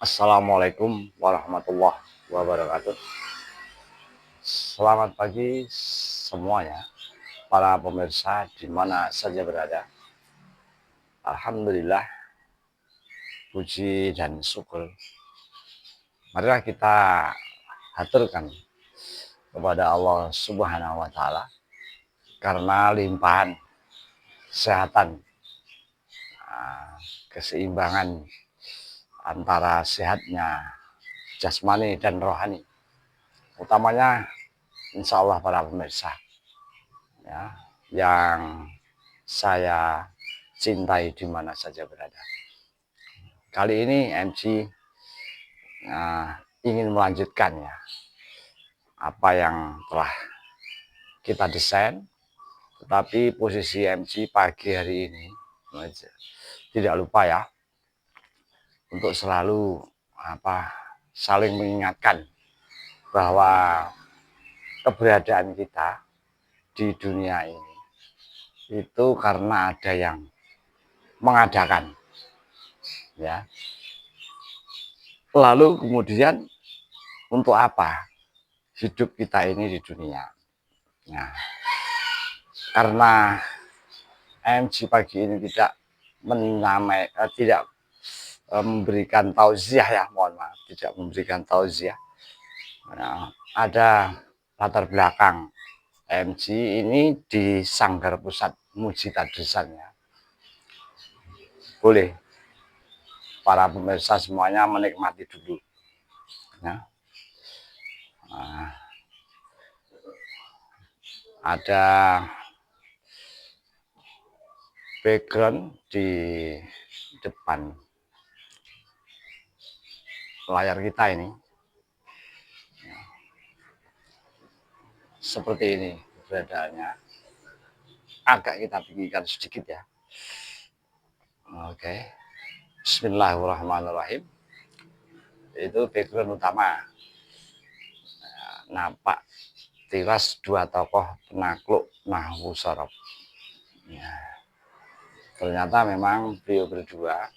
Assalamualaikum warahmatullahi wabarakatuh. Selamat pagi semuanya, para pemirsa di mana saja berada. Alhamdulillah, puji dan syukur. Marilah kita haturkan kepada Allah Subhanahu wa Ta'ala karena limpahan kesehatan, keseimbangan antara sehatnya jasmani dan rohani, utamanya insya Allah para pemirsa ya, yang saya cintai di mana saja berada. Kali ini MC ingin melanjutkan ya apa yang telah kita desain, tetapi posisi MC pagi hari ini tidak lupa ya untuk selalu saling mengingatkan bahwa keberadaan kita di dunia ini itu karena ada yang mengadakan ya. Lalu kemudian untuk apa hidup kita ini di dunia? Nah, karena MC pagi ini tidak memberikan tausiah ya, mohon maaf, tidak memberikan tausiah. Nah, ada latar belakang MC ini di Sanggar Pusat Muji Tadrisan ya. Boleh para pemirsa semuanya menikmati dulu ya. Nah, ada background di depan layar kita ini seperti ini keberadaannya, agak kita tinggikan sedikit ya. Oke, bismillahirrahmanirrahim. Itu background utama. Nampak tiras dua tokoh penakluk Nahwu Shorof ya. Ternyata memang beliau berdua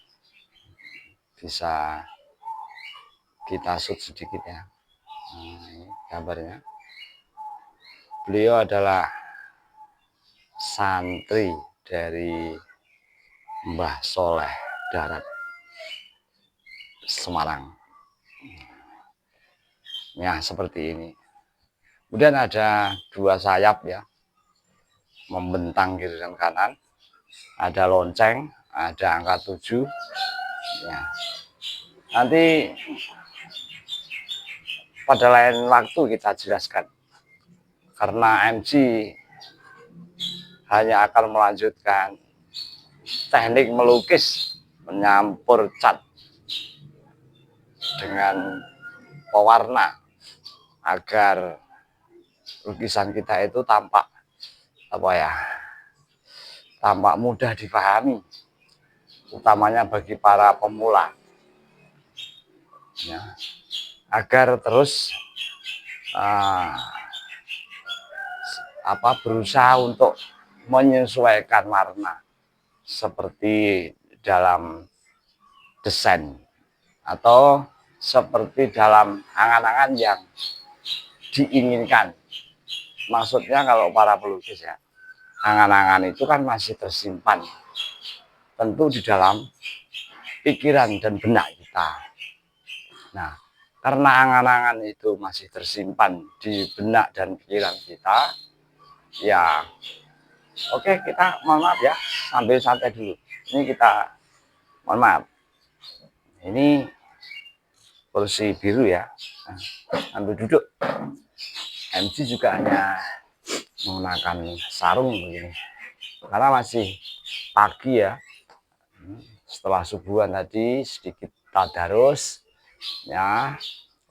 bisa kita shoot sedikit ya. Nah, ini gambarnya. Beliau adalah santri dari Mbah Soleh Darat Semarang ya, seperti ini. Kemudian ada dua sayap ya, membentang kiri dan kanan, ada lonceng, ada angka 7 ya. Nanti pada lain waktu kita jelaskan, karena MC hanya akan melanjutkan teknik melukis menyampur cat dengan pewarna agar lukisan kita itu tampak tampak mudah dipahami, utamanya bagi para pemula ya, agar terus berusaha untuk menyesuaikan warna seperti dalam desain atau seperti dalam angan-angan yang diinginkan. Maksudnya kalau para pelukis ya, angan-angan itu kan masih tersimpan tentu di dalam pikiran dan benak kita. Nah, karena angan-angan itu masih tersimpan di benak dan pikiran kita ya, oke, kita mohon maaf ya, sambil santai dulu. Ini kita mohon maaf, ini kursi biru ya, ambil duduk. MC juga hanya menggunakan sarung begini karena masih pagi ya. Setelah subuhan tadi sedikit tadarus ya,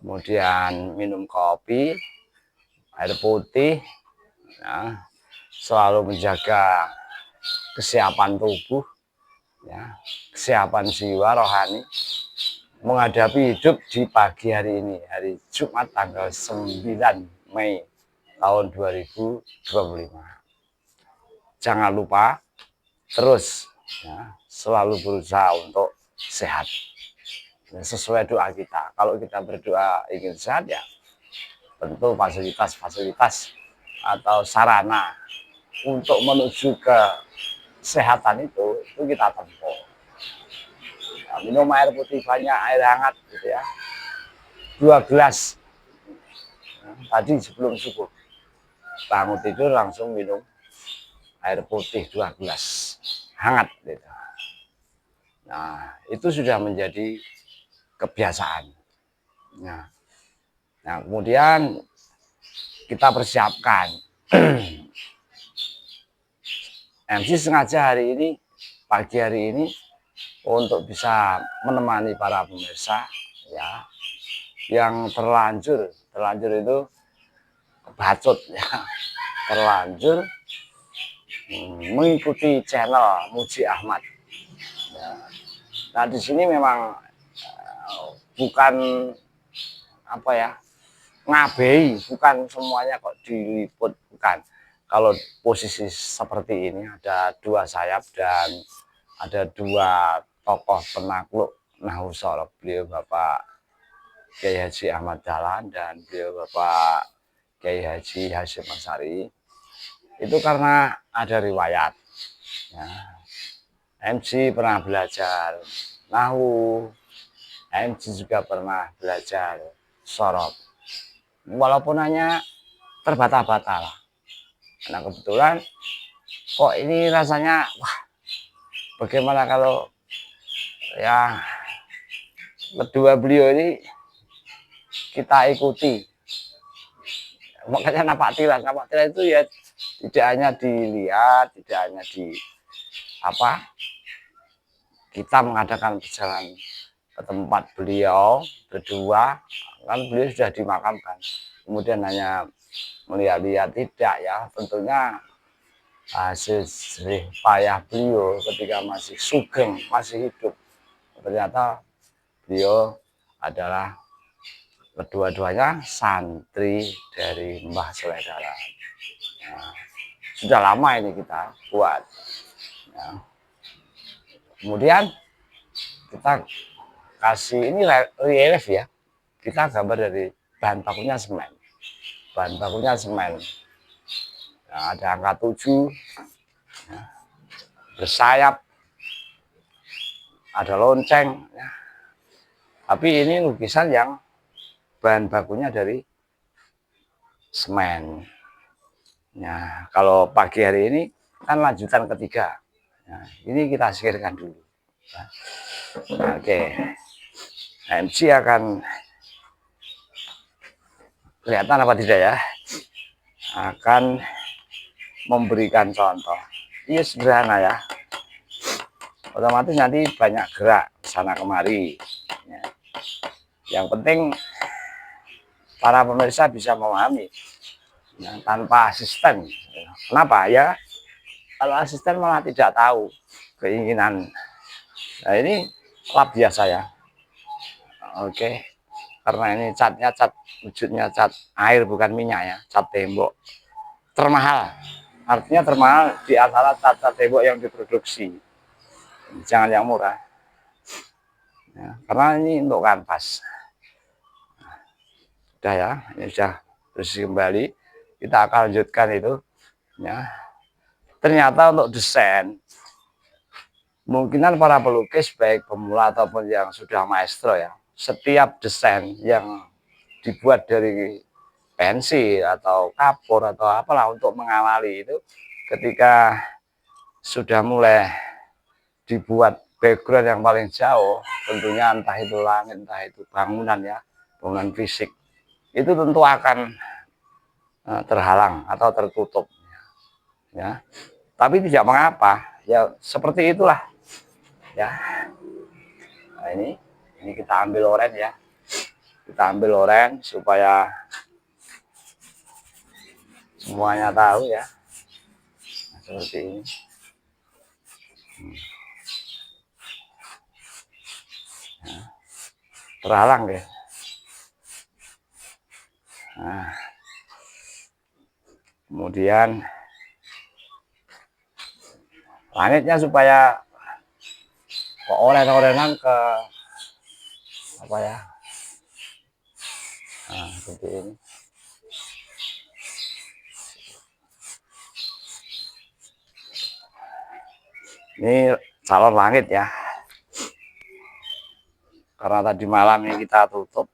kemudian minum kopi, air putih ya, selalu menjaga kesiapan tubuh ya, kesiapan jiwa rohani menghadapi hidup di pagi hari ini, hari Jumat tanggal 9 Mei tahun 2025. Jangan lupa terus ya, selalu berusaha untuk sehat. sesuai doa kita. Kalau kita berdoa ingin sehat ya tentu fasilitas-fasilitas atau sarana untuk menuju ke kesehatan itu kita tempuh. Ya, minum air putih banyak, air hangat gitu ya. 2 gelas tadi sebelum subuh. Bangun tidur langsung minum air putih 2 gelas hangat gitu. Nah, itu sudah menjadi kebiasaan. Nah, kemudian kita persiapkan. MC sengaja hari ini, pagi hari ini, untuk bisa menemani para pemirsa ya yang terlanjur itu kebacut ya, terlanjur mengikuti channel Muji Ahmad. Ya. Nah di sini memang bukan apa ya ngabei, bukan semuanya kok diliput, bukan. Kalau posisi seperti ini ada 2 sayap dan ada 2 tokoh penakluk Nahusol, beliau Bapak Kiai Haji Ahmad Dahlan dan beliau Bapak Kiai Haji Hasyim Asy'ari. Itu karena ada riwayat ya. MC pernah belajar Nahu, MC juga pernah belajar Sorop, walaupun hanya terbata-bata lah. Nah kebetulan kok ini rasanya wah, bagaimana kalau ya kedua beliau ini kita ikuti. Makanya napak tilas itu ya tidak hanya dilihat, tidak hanya di apa, kita mengadakan perjalanan ke tempat beliau berdua, kan beliau sudah dimakamkan, kemudian hanya melihat-lihat tidak ya, tentunya hasil payah beliau ketika masih sugeng, masih hidup, ternyata beliau adalah kedua-duanya santri dari Mbah Soleh Dahlan. Nah, sudah lama ini kita buat ya. Kemudian kita kasih ini relief ya, kita gambar dari bahan bakunya semen, ya, ada angka 7 ya, bersayap, ada lonceng ya. Tapi ini lukisan yang bahan bakunya dari semen. Nah, kalau pagi hari ini kan lanjutan ketiga. Nah, ini kita singkirkan dulu. Nah, oke, MC akan kelihatan apa tidak ya? Akan memberikan contoh. Ini sederhana ya. Otomatis nanti banyak gerak sana kemari. Ya. Yang penting para pemirsa bisa memahami ya, tanpa asisten. Kenapa ya? Kalau asisten malah tidak tahu keinginan. Nah ini lap biasa ya. Oke, karena ini catnya cat, wujudnya cat air bukan minyak ya, cat tembok termahal. Artinya termahal di antara cat tembok yang diproduksi. Jangan yang murah. Ya, karena ini untuk kanvas. Sudah ya, ini sudah bersih kembali. Kita akan lanjutkan itu. Ya. Ternyata untuk desain, mungkinan para pelukis baik pemula ataupun yang sudah maestro ya, setiap desain yang dibuat dari pensil atau kapur atau apalah untuk mengawali itu, ketika sudah mulai dibuat background yang paling jauh, tentunya entah itu langit, entah itu bangunan ya, bangunan fisik, itu tentu akan terhalang atau tertutup ya. Tapi tidak mengapa ya, seperti itulah ya. Nah, ini kita ambil oren ya, kita ambil oren supaya semuanya tahu ya. Nah, seperti ini. Nah, terhalang deh. Nah, kemudian langitnya supaya oren-orenan ke apa ya, nah seperti ini. Ini calon langit ya, karena tadi malam ini kita tutup,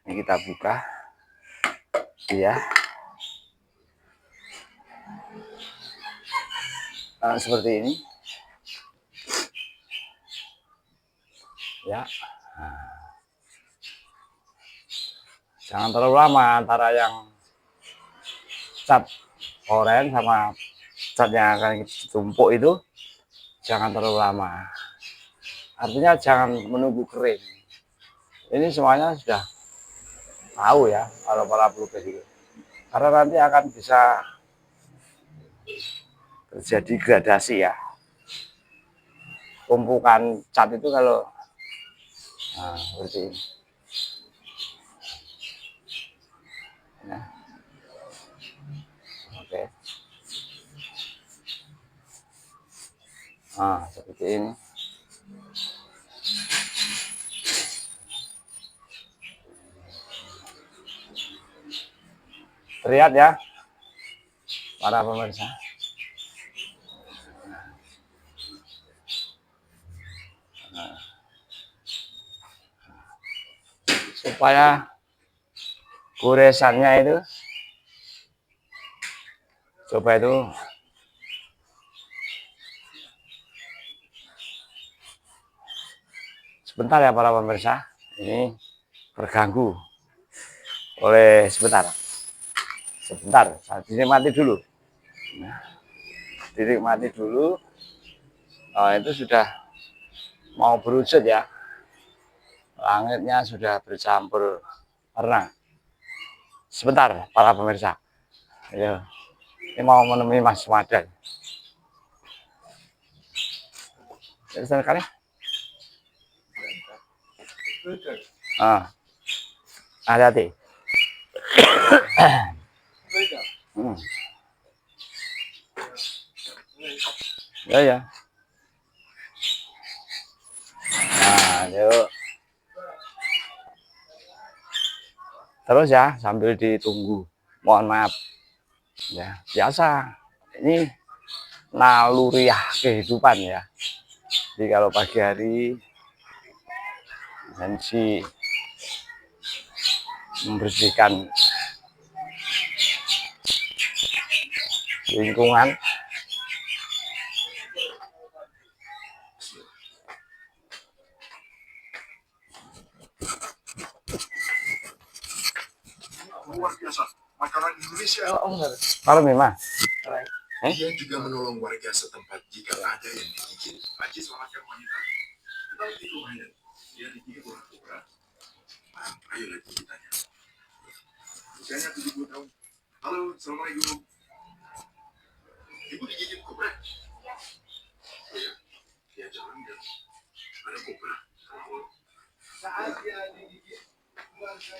ini kita buka ya. Nah, seperti ini ya. Nah, jangan terlalu lama antara yang cat oranye sama cat yang akan ditumpuk itu, jangan terlalu lama, artinya jangan menunggu kering. Ini semuanya sudah tahu ya kalau para pelukis itu, karena nanti akan bisa terjadi gradasi ya, tumpukan cat itu kalau nah, seperti ini ya. Oke, nah seperti ini. Terlihat ya para pemirsa. Nah, supaya goresannya itu coba itu sebentar ya para pemirsa, ini terganggu oleh sebentar dinikmati dulu. Nah, dinikmati dulu. Oh, itu sudah mau berwujud ya, langitnya sudah bercampur warna. Sebentar para pemirsa, ayo, ini mau menemui Mas Madan. Sekali. Ah, hati-hati. Ya ya. Nah, yuk. Terus ya sambil ditunggu. Mohon maaf. Ya, biasa. Ini naluriah kehidupan ya. Jadi kalau pagi hari MC membersihkan lingkungan, luar biasa makanan Indonesia. Kalau memang dia juga menolong warga setempat jika ada yang digigit. Haji selamatkan wanita. Kita di rumahnya. Dia digigit ular kobra. Ayo lagi ditanya. Usianya 70 tahun. Halo, assalamualaikum. Ibu digigit kobra? Oh ya, dia jalan dan ada kobra. Saat dia digigit, oke.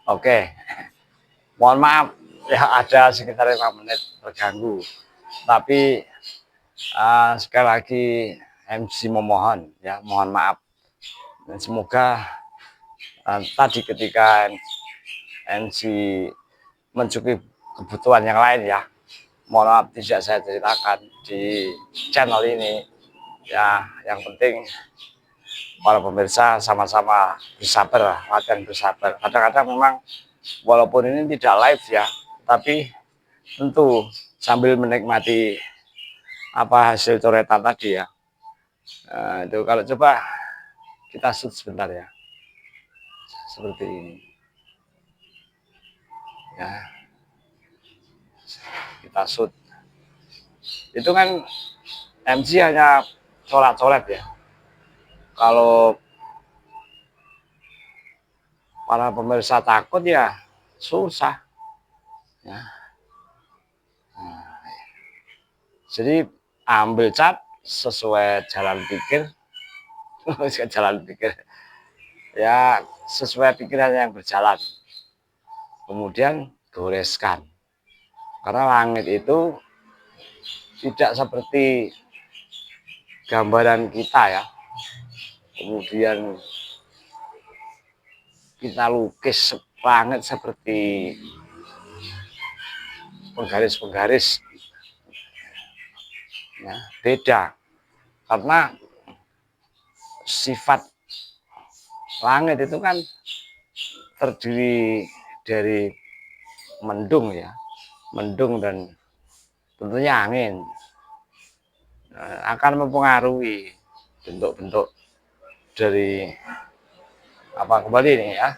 Oke, mohon maaf ya ada sekitar 5 menit terganggu, tapi sekali lagi MC memohon ya, mohon maaf dan semoga tadi ketika MC mencukupi kebutuhan yang lain ya, mohon maaf tidak saya ceritakan di channel ini ya. Yang penting para pemirsa sama-sama bersabar, latihan bersabar. Kadang-kadang memang walaupun ini tidak live ya, tapi tentu sambil menikmati apa hasil coretan tadi ya. Nah, itu kalau coba kita shoot sebentar ya, seperti ini ya, kita shoot. Itu kan MC hanya coret-coret ya. Kalau para pemirsa takut ya susah ya. Jadi ambil cat sesuai jalan pikir, jalan pikir ya, sesuai pikiran yang berjalan. Kemudian goreskan, karena langit itu tidak seperti gambaran kita ya. Kemudian kita lukis langit seperti penggaris-penggaris ya, beda, karena sifat langit itu kan terdiri dari mendung ya, mendung dan tentunya angin. Akan mempengaruhi bentuk-bentuk dari apa kembali ini ya,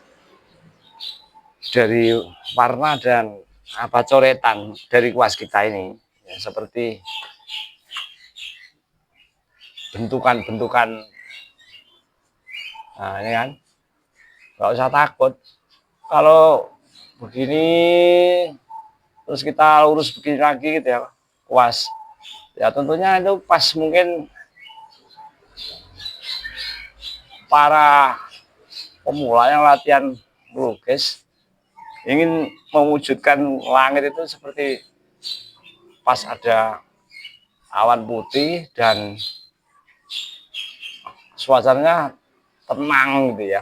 dari warna dan apa coretan dari kuas kita ini ya, seperti bentukan-bentukan. Nah ini kan nggak usah takut kalau begini terus kita lurus begini lagi gitu ya kuas ya, tentunya itu pas mungkin para pemula yang latihan melukis ingin mewujudkan langit itu seperti pas ada awan putih dan suasananya tenang gitu ya.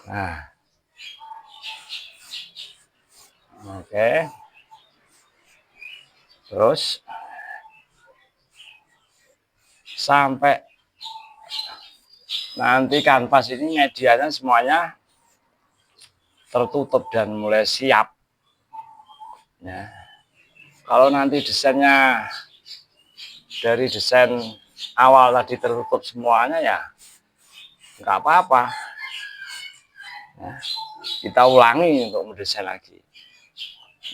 Nah, oke. Terus sampai nanti kanvas ini medianya semuanya tertutup dan mulai siap. Ya. Kalau nanti desainnya dari desain awal tadi tertutup semuanya ya nggak apa-apa. Ya. Kita ulangi untuk mendesain lagi.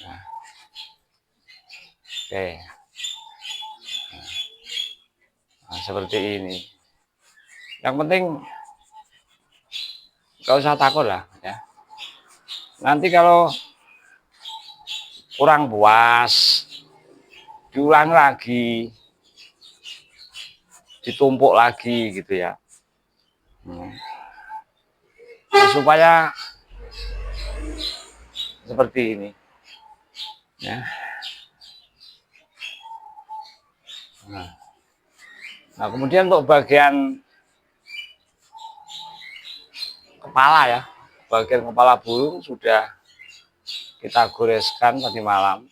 Nah. Oke. Nah, seperti ini. Yang penting nggak usah takut lah ya. Nanti kalau kurang puas, diulang lagi, ditumpuk lagi gitu ya. Nah, supaya seperti ini ya. Nah kemudian untuk bagian kepala ya, bagian kepala burung sudah kita goreskan tadi malam.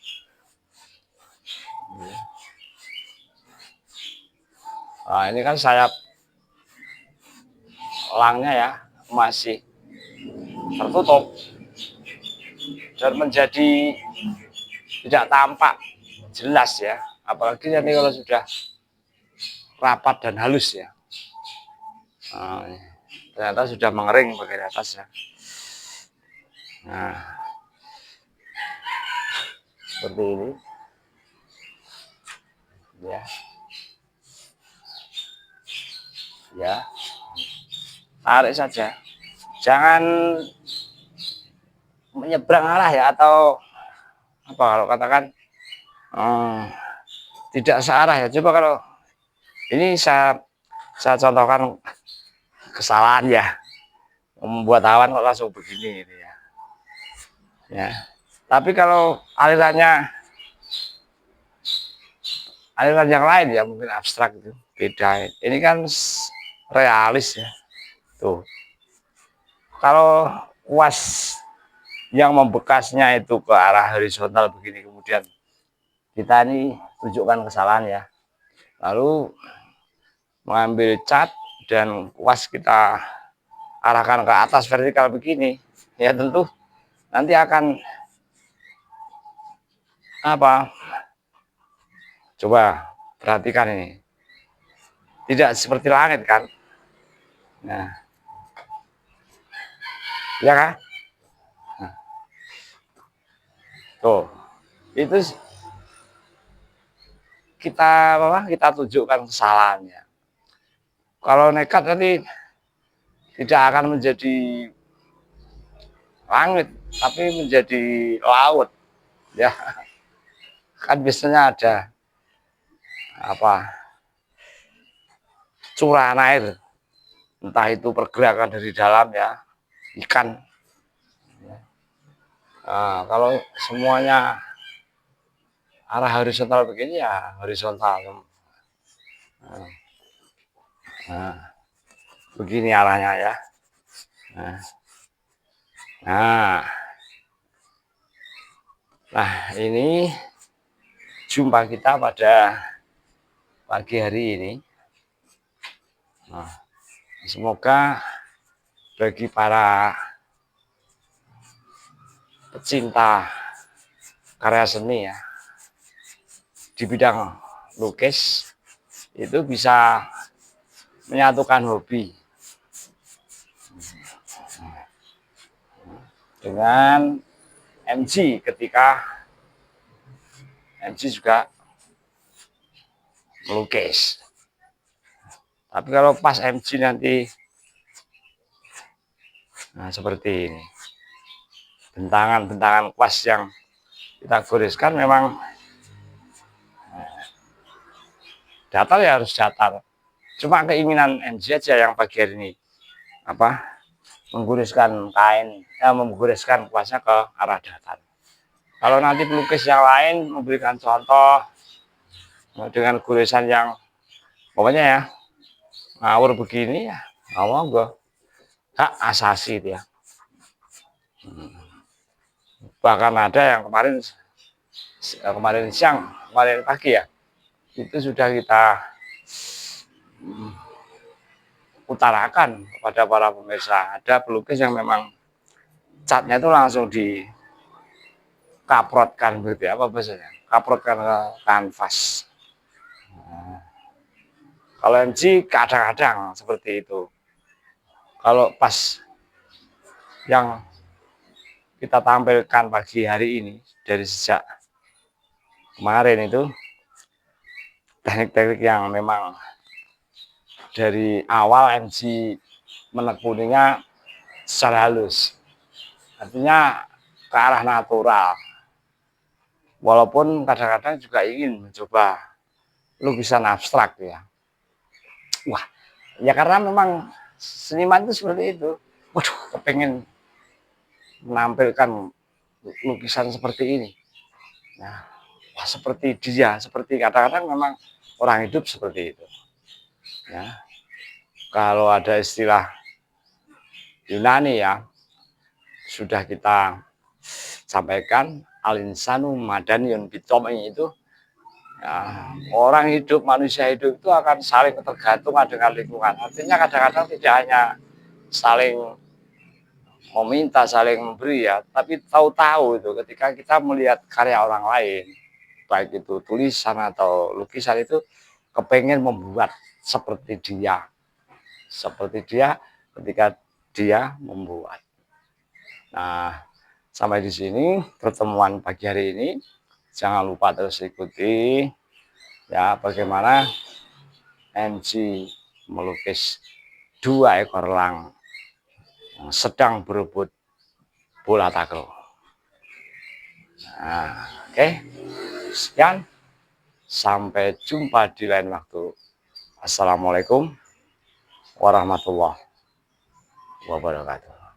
Nah ini kan sayap elangnya ya masih tertutup dan menjadi tidak tampak jelas ya, apalagi nanti kalau sudah rapat dan halus ya. Nah, ternyata sudah mengering bagian atasnya. Nah seperti ini ya, ya tarik saja, jangan menyeberang arah ya, atau apa kalau katakan tidak searah ya. Coba kalau ini saya contohkan kesalahan ya, membuat awan kok langsung begini ini ya. Ya. Tapi kalau aliran yang lain ya mungkin abstrak itu beda. Ini kan realis ya. Tuh. Kalau kuas yang membekasnya itu ke arah horizontal begini, kemudian kita ini tunjukkan kesalahan ya. Lalu mengambil cat dan kuas kita arahkan ke atas vertikal begini, ya tentu nanti akan apa, coba perhatikan ini, tidak seperti langit kan. Nah, ya kan, tuh itu kita tunjukkan kesalahannya. Kalau nekat nanti tidak akan menjadi langit tapi menjadi laut ya. Kan biasanya ada apa, curahan air, entah itu pergerakan dari dalam ya, ikan. Nah, kalau semuanya arah horizontal begini ya horizontal. Nah, begini arahnya ya. Nah, nah, nah ini jumpa kita pada pagi hari ini. Nah, semoga bagi para pecinta karya seni ya di bidang lukis itu bisa menyatukan hobi dengan MG ketika MG juga melukis. Tapi kalau pas MG nanti nah seperti ini, bentangan-bentangan kuas yang kita goreskan memang datar ya harus datar. Cuma keinginan MG aja yang pagi hari ini apa, menggoreskan kain, menggoreskan kuasnya ke arah datar. Kalau nanti pelukis yang lain memberikan contoh dengan goresan yang pokoknya ya ngawur begini ya, monggo, hak asasi itu ya. Bahkan ada yang kemarin siang, kemarin pagi ya, itu sudah kita utarakan kepada para pemirsa. Ada pelukis yang memang catnya itu langsung dikaprotkan begitu ya, apa bahasanya, kaprotkan ke kanvas. Kalau MG kadang-kadang seperti itu. Kalau pas yang kita tampilkan pagi hari ini dari sejak kemarin itu teknik-teknik yang memang dari awal MG menekuninya secara halus, artinya ke arah natural. Walaupun kadang-kadang juga ingin mencoba lukisan abstrak ya. Wah, ya karena memang seniman itu seperti itu. Waduh, kepengen menampilkan lukisan seperti ini. Nah, wah, seperti dia, seperti kadang-kadang memang orang hidup seperti itu. Ya, kalau ada istilah Yunani ya, sudah kita sampaikan, al-insanu madaniyun bitomi itu ya, orang hidup, manusia hidup itu akan saling ketergantungan dengan lingkungan. Artinya kadang-kadang tidak hanya saling meminta, saling memberi ya, tapi tahu-tahu itu ketika kita melihat karya orang lain, baik itu tulisan atau lukisan, itu kepengen membuat seperti dia ketika dia membuat. Nah, sampai di sini pertemuan pagi hari ini. Jangan lupa terus ikuti ya bagaimana MG melukis 2 ekor elang yang sedang berebut bola takraw. Nah, oke. Sekian, sampai jumpa di lain waktu. Assalamualaikum warahmatullahi wabarakatuh.